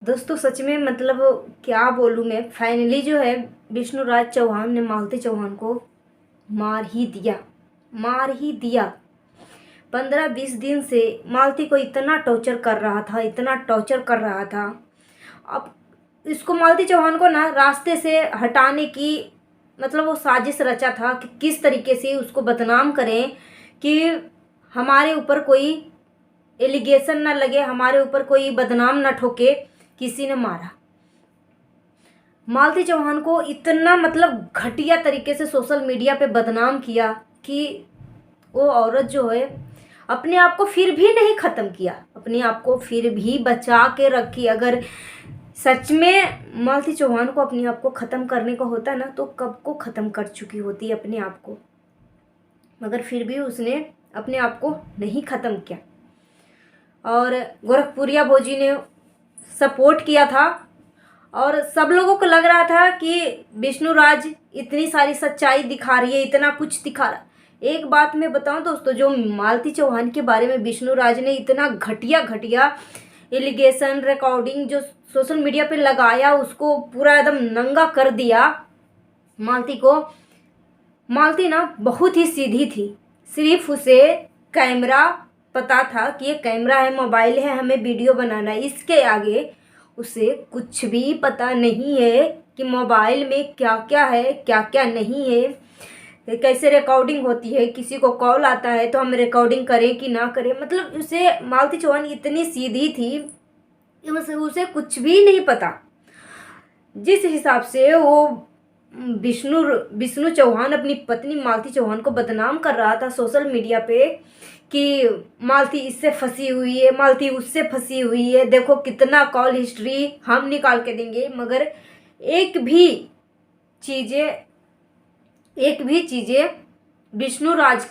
दोस्तों सच में मतलब क्या बोलूँ मैं, फाइनली जो है विष्णुराज चौहान ने मालती चौहान को मार ही दिया। मार ही दिया। 15-20 दिन से मालती को इतना टॉर्चर कर रहा था, इतना टॉर्चर कर रहा था। अब इसको मालती चौहान को ना रास्ते से हटाने की मतलब वो साजिश रचा था कि किस तरीके से उसको बदनाम करें कि हमारे ऊपर कोई एलिगेशन ना लगे, हमारे ऊपर कोई बदनाम ना ठोके, किसी ने मारा। मालती चौहान को इतना मतलब घटिया तरीके से सोशल मीडिया पे बदनाम किया कि वो औरत जो है अपने आप को फिर भी नहीं ख़त्म किया, अपने आप को फिर भी बचा के रखी। अगर सच में मालती चौहान को अपने आप को ख़त्म करने को होता ना तो कब को ख़त्म कर चुकी होती अपने आप को, मगर फिर भी उसने अपने आप को नहीं ख़त्म किया। और गोरखपुरिया भोजी ने सपोर्ट किया था और सब लोगों को लग रहा था कि विष्णुराज इतनी सारी सच्चाई दिखा रही है, इतना कुछ दिखा रहा। एक बात मैं बताऊं दोस्तों, जो मालती चौहान के बारे में विष्णुराज ने इतना घटिया घटिया एलिगेशन रिकॉर्डिंग जो सोशल मीडिया पे लगाया, उसको पूरा एकदम नंगा कर दिया मालती को। मालती ना बहुत ही सीधी थी, सिर्फ उसे कैमरा पता था कि ये कैमरा है, मोबाइल है, हमें वीडियो बनाना है। इसके आगे उसे कुछ भी पता नहीं है कि मोबाइल में क्या क्या है, क्या क्या नहीं है, कैसे रिकॉर्डिंग होती है, किसी को कॉल आता है तो हम रिकॉर्डिंग करें कि ना करें। मतलब उसे मालती चौहान इतनी सीधी थी कि उसे कुछ भी नहीं पता। जिस हिसाब से वो विष्णु चौहान अपनी पत्नी मालती चौहान को बदनाम कर रहा था सोशल मीडिया पे कि मालती इससे फंसी हुई है, मालती उससे फंसी हुई है, देखो कितना कॉल हिस्ट्री हम निकाल के देंगे, मगर एक भी चीज़ें विष्णुराज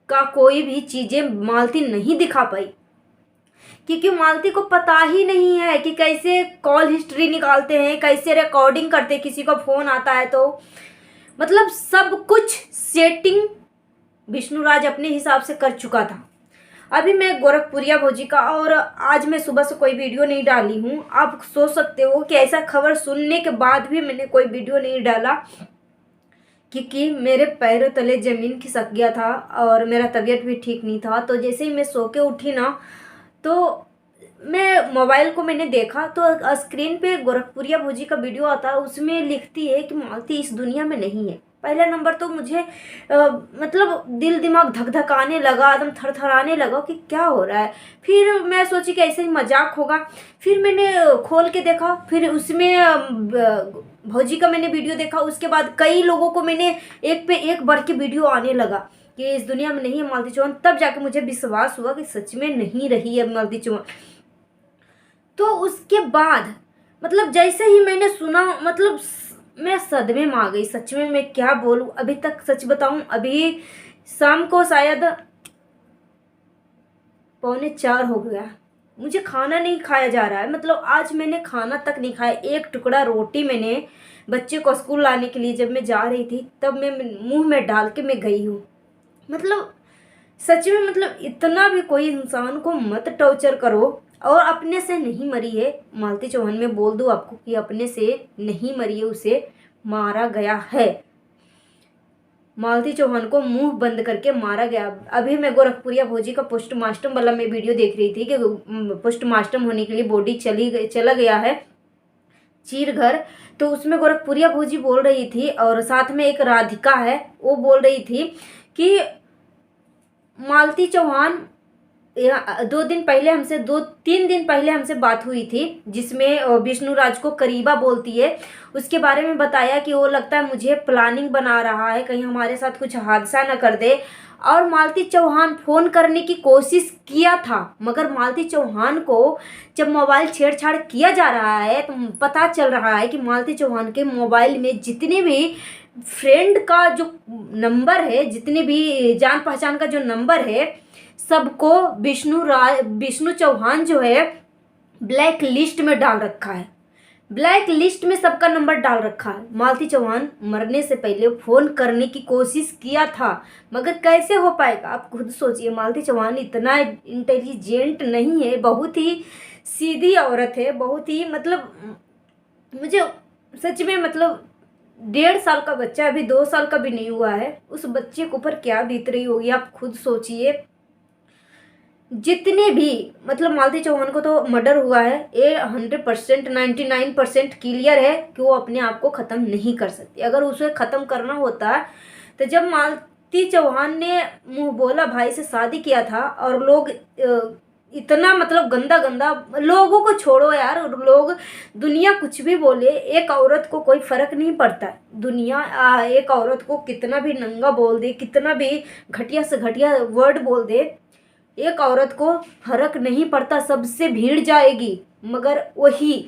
का कोई भी चीज़ें मालती नहीं दिखा पाई, क्योंकि मालती को पता ही नहीं है कि कैसे कॉल हिस्ट्री निकालते हैं, कैसे रिकॉर्डिंग करते हैं, किसी को फ़ोन आता है तो मतलब सब कुछ सेटिंग विष्णुराज अपने हिसाब से कर चुका था। अभी मैं गोरखपुरिया भोजी का और आज मैं सुबह से कोई वीडियो नहीं डाली हूँ। आप सोच सकते हो कि ऐसा खबर सुनने के बाद भी मैंने कोई वीडियो नहीं डाला, क्योंकि मेरे पैरों तले ज़मीन खिसक गया था और मेरा तबीयत भी ठीक नहीं था। तो जैसे ही मैं सो के उठी ना तो मैं मोबाइल को मैंने देखा तो स्क्रीन पे गोरखपुरिया भोजी का वीडियो आता है, उसमें लिखती है कि मालती इस दुनिया में नहीं है। पहला नंबर तो मुझे मतलब दिल दिमाग धक धकाने लगा, एकदम थरथराने लगा कि क्या हो रहा है। फिर मैं सोची कि ऐसे ही मजाक होगा, फिर मैंने खोल के देखा, फिर उसमें भौजी का मैंने वीडियो देखा। उसके बाद कई लोगों को मैंने एक पे एक बढ़ के वीडियो आने लगा कि इस दुनिया में नहीं है मालती चौहान। तब जाके मुझे विश्वास हुआ कि सच में नहीं रही है मालती चौहान। तो उसके बाद मतलब जैसे ही मैंने सुना मतलब मैं सदमे में आ गई। सच में मैं क्या बोलूं, अभी तक सच बताऊं, अभी शाम को शायद 3:45 हो गया, मुझे खाना नहीं खाया जा रहा है। मतलब आज मैंने खाना तक नहीं खाया। एक टुकड़ा रोटी मैंने बच्चे को स्कूल लाने के लिए जब मैं जा रही थी तब मैं मुंह में डाल के मैं गई हूँ। मतलब सच में मतलब इतना भी कोई इंसान को मत टॉर्चर करो। और अपने से नहीं मरी है मालती चौहान, मैं बोल दूं आपको कि अपने से नहीं मरी है, उसे मारा गया है। मालती चौहान को मुंह बंद करके मारा गया। अभी मैं गोरखपुरिया भोजी का पोस्टमार्टम वाला मैं वीडियो देख रही थी कि पोस्टमार्टम होने के लिए बॉडी चला गया है चीरघर। तो उसमें गोरखपुरिया भोजी बोल रही थी और साथ में एक राधिका है, वो बोल रही थी कि मालती चौहान 2-3 दिन पहले हमसे बात हुई थी जिसमें विष्णुराज को करीबा बोलती है। उसके बारे में बताया कि वो लगता है मुझे प्लानिंग बना रहा है, कहीं हमारे साथ कुछ हादसा न कर दे। और मालती चौहान फ़ोन करने की कोशिश किया था, मगर मालती चौहान को जब मोबाइल छेड़छाड़ किया जा रहा है तो पता चल रहा है कि मालती चौहान के मोबाइल में जितने भी फ्रेंड का जो नंबर है, जितने भी जान पहचान का जो नंबर है, सबको विष्णु चौहान जो है ब्लैक लिस्ट में डाल रखा है। ब्लैक लिस्ट में सबका नंबर डाल रखा है। मालती चौहान मरने से पहले फ़ोन करने की कोशिश किया था, मगर कैसे हो पाएगा आप खुद सोचिए। मालती चौहान इतना इंटेलिजेंट नहीं है, बहुत ही सीधी औरत है, बहुत ही मतलब मुझे सच में मतलब 1.5 साल का बच्चा, अभी 2 साल का भी नहीं हुआ है, उस बच्चे के ऊपर क्या बीत रही होगी आप खुद सोचिए। जितने भी मतलब मालती चौहान को तो मर्डर हुआ है, ये 100% 99% क्लियर है कि वो अपने आप को ख़त्म नहीं कर सकती। अगर उसे ख़त्म करना होता तो जब मालती चौहान ने मुंह बोला भाई से शादी किया था, और लोग इतना मतलब गंदा गंदा, लोगों को छोड़ो यार, लोग दुनिया कुछ भी बोले, एक औरत को कोई फर्क नहीं पड़ता है। दुनिया एक औरत को कितना भी नंगा बोल दे, कितना भी घटिया से घटिया वर्ड बोल दे, एक औरत को फर्क नहीं पड़ता, सबसे भीड़ जाएगी। मगर वही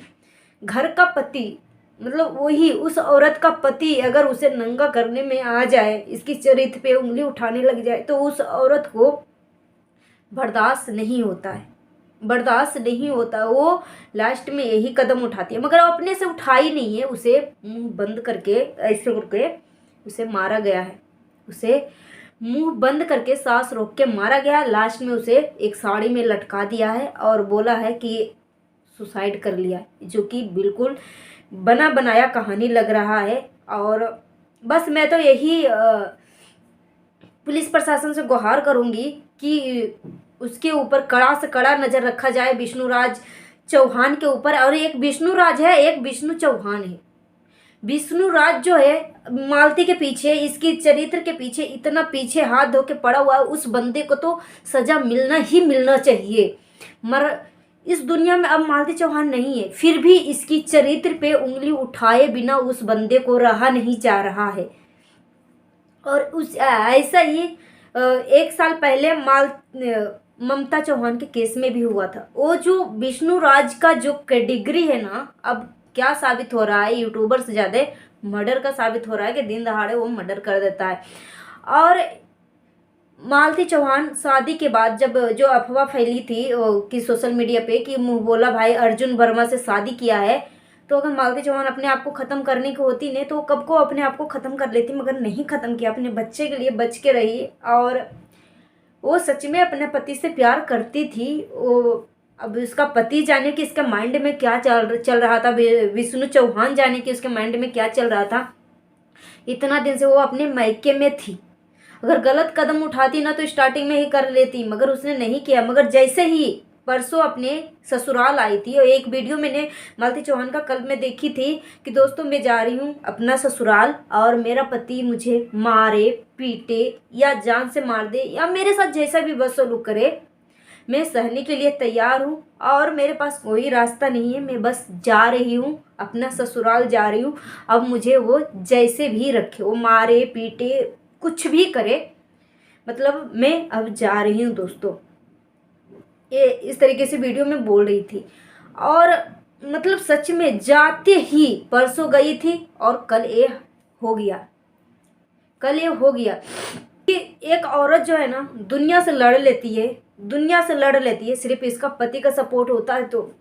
घर का पति, मतलब वही उस औरत का पति अगर उसे नंगा करने में आ जाए, इसकी चरित्र पे उंगली उठाने लग जाए, तो उस औरत को बर्दाश्त नहीं होता है, बर्दाश्त नहीं होता। वो लास्ट में यही कदम उठाती है, मगर अपने से उठाई नहीं है, उसे मुंह बंद करके ऐसे करके उसे मारा गया है। उसे मुंह बंद करके सांस रोक के मारा गया। लास्ट में उसे एक साड़ी में लटका दिया है और बोला है कि सुसाइड कर लिया, जो कि बिल्कुल बना बनाया कहानी लग रहा है। और बस मैं तो यही पुलिस प्रशासन से गुहार करूंगी कि उसके ऊपर कड़ा से कड़ा नज़र रखा जाए, विष्णुराज चौहान के ऊपर। और एक विष्णुराज है, एक विष्णु चौहान है। विष्णुराज जो है मालती के पीछे, इसकी चरित्र के पीछे इतना पीछे हाथ धो के पड़ा हुआ है, उस बंदे को तो सजा मिलना ही मिलना चाहिए। मगर इस दुनिया में अब मालती चौहान नहीं है, फिर भी इसकी चरित्र पे उंगली उठाए बिना उस बंदे को रहा नहीं जा रहा है। और उस ऐसा ही 1 साल पहले ममता चौहान के केस में भी हुआ था। वो जो विष्णुराज का जो कैटेगरी है ना, अब क्या साबित हो रहा है, यूट्यूबर से ज़्यादा मर्डर का साबित हो रहा है कि दिन दहाड़े वो मर्डर कर देता है। और मालती चौहान शादी के बाद जब जो अफवाह फैली थी कि सोशल मीडिया पे कि मुंह बोला भाई अर्जुन वर्मा से शादी किया है, तो अगर मालती चौहान अपने आप को ख़त्म करने की होती ने तो कब को अपने आप को ख़त्म कर लेती, मगर नहीं ख़त्म किया। अपने बच्चे के लिए बच के रही, और वो सच में अपने पति से प्यार करती थी। वो अब उसका पति जाने कि इसके माइंड में क्या चल रहा था, विष्णु चौहान जाने कि उसके माइंड में क्या चल रहा था। इतना दिन से वो अपने मायके में थी, अगर गलत कदम उठाती ना तो स्टार्टिंग में ही कर लेती, मगर उसने नहीं किया। मगर जैसे ही परसों अपने ससुराल आई थी, और एक वीडियो मैंने मालती चौहान का कल में देखी थी कि दोस्तों मैं जा रही हूँ अपना ससुराल, और मेरा पति मुझे मारे पीटे या जान से मार दे या मेरे साथ जैसा भी बदसलूक करे, मैं सहने के लिए तैयार हूँ, और मेरे पास कोई रास्ता नहीं है, मैं बस जा रही हूँ अपना ससुराल जा रही हूँ। अब मुझे वो जैसे भी रखे, वो मारे पीटे कुछ भी करे, मतलब मैं अब जा रही हूँ दोस्तों। ये इस तरीके से वीडियो में बोल रही थी। और मतलब सच में जाते ही परसों गई थी और कल ये हो गया, कल ये हो गया कि एक औरत जो है ना दुनिया से लड़ लेती है, दुनिया से लड़ लेती है सिर्फ इसका पति का सपोर्ट होता है तो।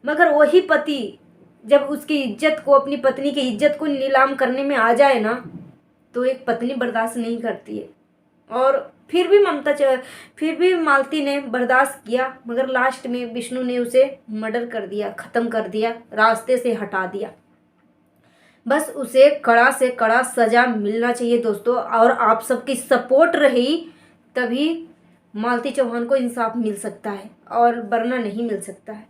मगर वही पति जब उसकी इज्जत को, अपनी पत्नी की इज्जत को नीलाम करने में आ जाए ना, तो एक पत्नी बर्दाश्त नहीं करती है। और फिर भी मालती ने बर्दाश्त किया, मगर लास्ट में विष्णु ने उसे मर्डर कर दिया, ख़त्म कर दिया, रास्ते से हटा दिया। बस उसे कड़ा से कड़ा सज़ा मिलना चाहिए दोस्तों। और आप सबकी सपोर्ट रही तभी मालती चौहान को इंसाफ मिल सकता है, और वरना नहीं मिल सकता है।